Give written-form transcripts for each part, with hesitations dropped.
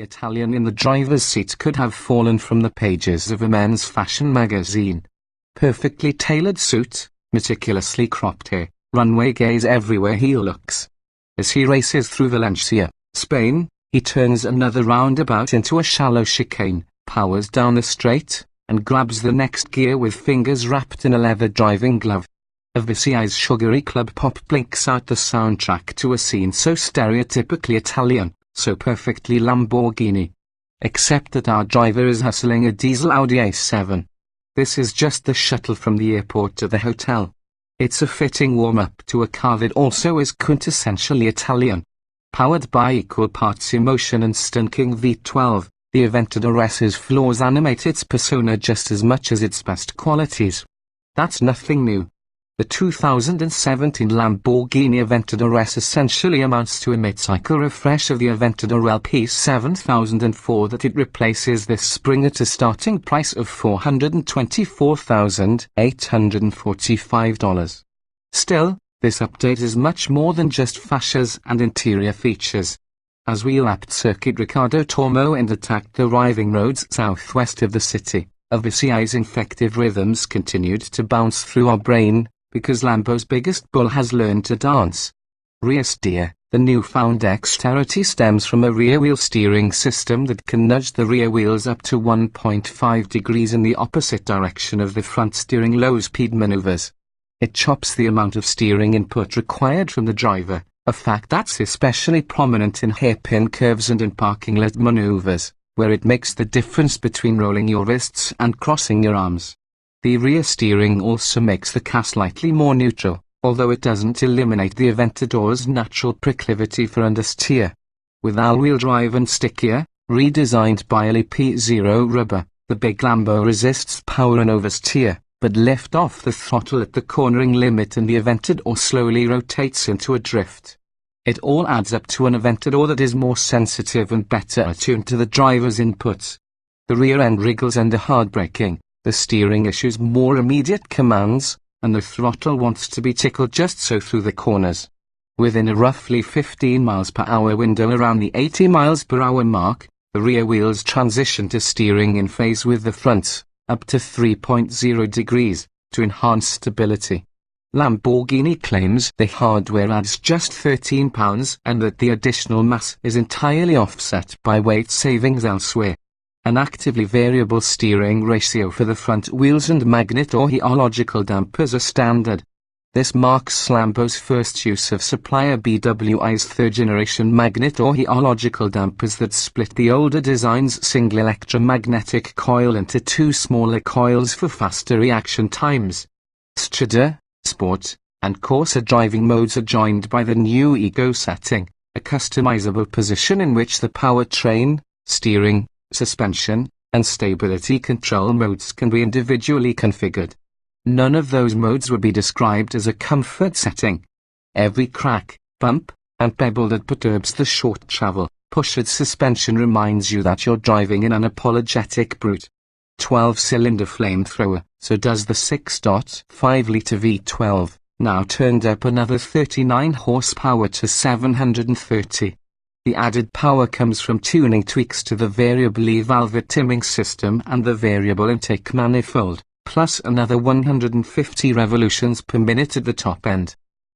Italian in the driver's seat could have fallen from the pages of a men's fashion magazine. Perfectly tailored suit, meticulously cropped hair, runway gaze everywhere he looks. As he races through Valencia, Spain, he turns another roundabout into a shallow chicane, powers down a straight, and grabs the next gear with fingers wrapped in a leather driving glove. A Viciai's sugary club pop blinks out the soundtrack to a scene so stereotypically Italian, so perfectly Lamborghini. Except that our driver is hustling a diesel Audi A7. This is just the shuttle from the airport to the hotel. It's a fitting warm-up to a car that also is quintessentially Italian. Powered by equal parts emotion and stinking V12, the Aventador S's flaws animate its persona just as much as its best qualities. That's nothing new. The 2017 Lamborghini Aventador S essentially amounts to a mid-cycle refresh of the Aventador LP 7004 that it replaces this spring at a starting price of $424,845. Still, this update is much more than just fascias and interior features. As we lapped Circuit Ricardo Tormo and attacked the writhing roads southwest of the city, Viciai's infective rhythms continued to bounce through our brain, because Lambo's biggest bull has learned to dance. Rear steer. The newfound dexterity stems from a rear-wheel steering system that can nudge the rear wheels up to 1.5 degrees in the opposite direction of the front steering low-speed maneuvers. It chops the amount of steering input required from the driver, a fact that's especially prominent in hairpin curves and in parking lot maneuvers, where it makes the difference between rolling your wrists and crossing your arms. The rear steering also makes the car slightly more neutral, although it doesn't eliminate the Aventador's natural proclivity for understeer. With all-wheel drive and stickier, redesigned by LP0 rubber, the big Lambo resists power and oversteer, but lift off the throttle at the cornering limit and the Aventador slowly rotates into a drift. It all adds up to an Aventador that is more sensitive and better attuned to the driver's inputs. The rear end wriggles under hard braking. The steering issues more immediate commands, and the throttle wants to be tickled just so through the corners. Within a roughly 15 miles per hour window around the 80 miles per hour mark, the rear wheels transition to steering in phase with the fronts, up to 3.0 degrees, to enhance stability. Lamborghini claims the hardware adds just £13 and that the additional mass is entirely offset by weight savings elsewhere. An actively variable steering ratio for the front wheels and magneto-hydraulical dampers are standard. This marks Lambo's first use of supplier BWI's third-generation magneto-hydraulical dampers that split the older design's single electromagnetic coil into two smaller coils for faster reaction times. Strada, Sport, and Corsa driving modes are joined by the new Eco setting, a customizable position in which the powertrain, steering, suspension, and stability control modes can be individually configured. None of those modes would be described as a comfort setting. Every crack, bump, and pebble that perturbs the short travel, pushed suspension reminds you that you're driving an unapologetic brute. 12-cylinder flamethrower, so does the 6.5-litre V12, now turned up another 39 horsepower to 730. The added power comes from tuning tweaks to the variably valve timing system and the variable intake manifold, plus another 150 revolutions per minute at the top end.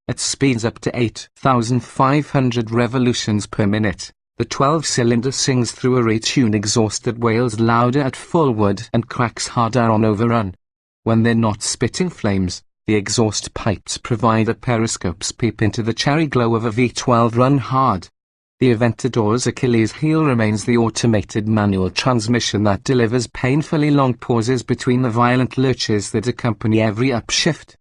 At speeds up to 8,500 revolutions per minute, the 12-cylinder sings through a retuned exhaust that wails louder at full wood and cracks harder on overrun. When they're not spitting flames, the exhaust pipes provide a periscope's peep into the cherry glow of a V12 run hard. The Aventador's Achilles heel remains the automated manual transmission that delivers painfully long pauses between the violent lurches that accompany every upshift.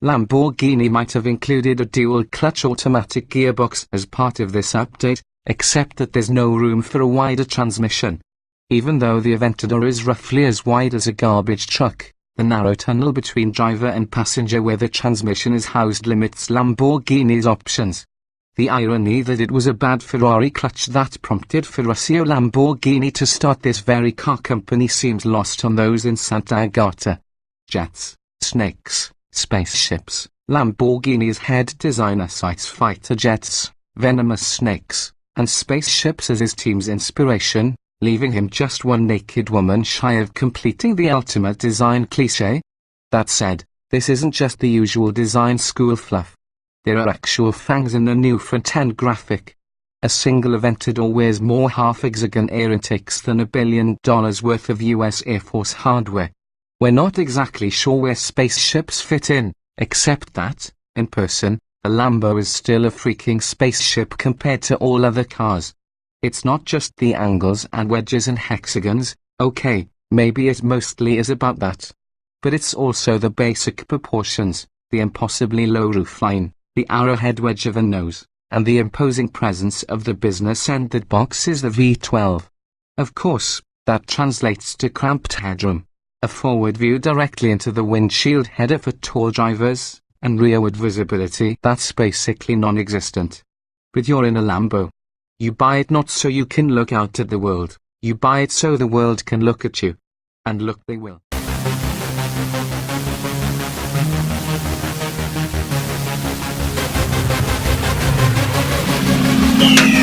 Lamborghini might have included a dual-clutch automatic gearbox as part of this update, except that there's no room for a wider transmission. Even though the Aventador is roughly as wide as a garbage truck, the narrow tunnel between driver and passenger where the transmission is housed limits Lamborghini's options. The irony that it was a bad Ferrari clutch that prompted Ferruccio Lamborghini to start this very car company seems lost on those in Santa Agata. Jets, snakes, spaceships. Lamborghini's head designer cites fighter jets, venomous snakes, and spaceships as his team's inspiration, leaving him just one naked woman shy of completing the ultimate design cliché. That said, this isn't just the usual design school fluff. There are actual fangs in the new front end graphic. A single Aventador wears more half-hexagon air intakes than $1 billion worth of US Air Force hardware. We're not exactly sure where spaceships fit in, except that, in person, the Lambo is still a freaking spaceship compared to all other cars. It's not just the angles and wedges and hexagons, okay, maybe it mostly is about that. But it's also the basic proportions, the impossibly low roofline, the arrowhead wedge of a nose, and the imposing presence of the business end that boxes the V12. Of course, that translates to cramped headroom, a forward view directly into the windshield header for tall drivers, and rearward visibility that's basically non-existent. But you're in a Lambo. You buy it not so you can look out at the world, you buy it so the world can look at you. And look they will. Yeah.